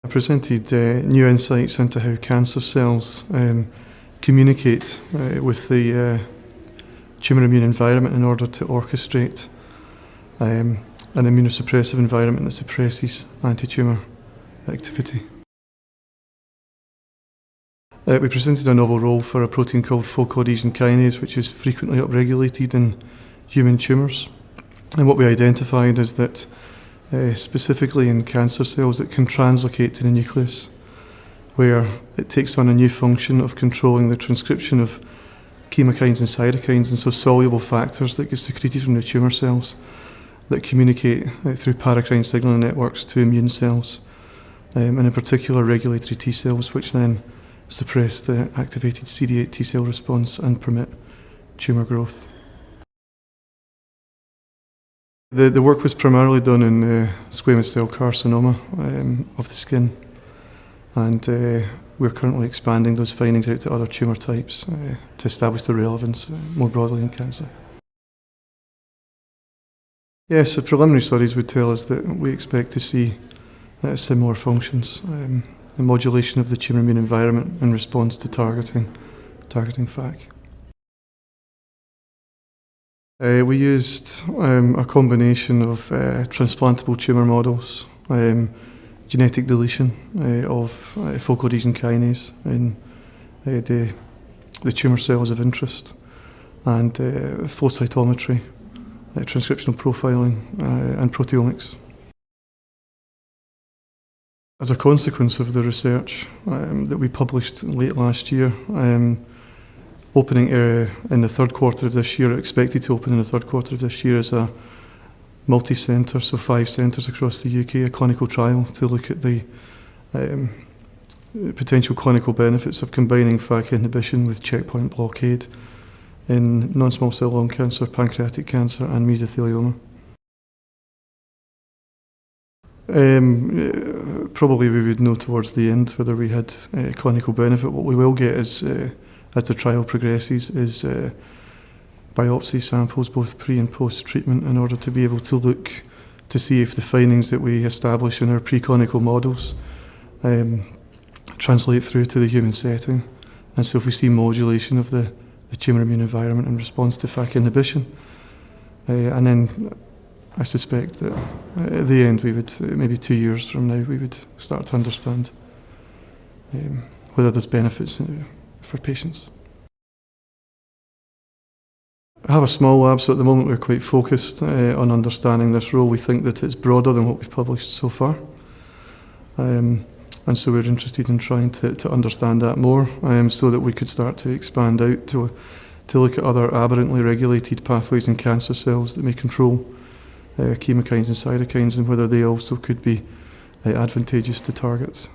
I presented new insights into how cancer cells communicate with the tumour immune environment in order to orchestrate an immuno-suppressive environment that suppresses anti-tumour activity. We presented a novel role for a protein called focal adhesion kinase, which is frequently upregulated in human tumours. And what we identified is that specifically in cancer cells, it can translocate to the nucleus, where it takes on a new function of controlling the transcription of chemokines and cytokines, and so soluble factors that get secreted from the tumour cells that communicate through paracrine signalling networks to immune cells, and in particular regulatory T cells, which then suppress the activated CD8 T cell response and permit tumour growth. The work was primarily done in squamous cell carcinoma of the skin, and we're currently expanding those findings out to other tumour types to establish the relevance more broadly in cancer. Yes, the preliminary studies would tell us that we expect to see similar functions, the modulation of the tumour immune environment in response to targeting FAC. We used a combination of transplantable tumour models, genetic deletion of focal adhesion kinase in the tumour cells of interest, and flow cytometry, transcriptional profiling, and proteomics. As a consequence of the research that we published late last year, opening in the third quarter of this year, expected to open in the third quarter of this year, is a multi-centre, so 5 centres across the UK, a clinical trial to look at the potential clinical benefits of combining FAC inhibition with checkpoint blockade in non-small cell lung cancer, pancreatic cancer and mesothelioma. Probably we would know towards the end whether we had clinical benefit. What we will get is, as the trial progresses, is biopsy samples both pre and post treatment in order to be able to look to see if the findings that we establish in our preclinical models translate through to the human setting. And so if we see modulation of the tumour immune environment in response to FAC inhibition, and then I suspect that at the end we would, maybe 2 years from now, we would start to understand whether there's benefits for patients. I have a small lab, so at the moment we're quite focused on understanding this role. We think that it's broader than what we've published so far, and so we're interested in trying to understand that more, so that we could start to expand out to look at other aberrantly regulated pathways in cancer cells that may control chemokines and cytokines, and whether they also could be advantageous to targets.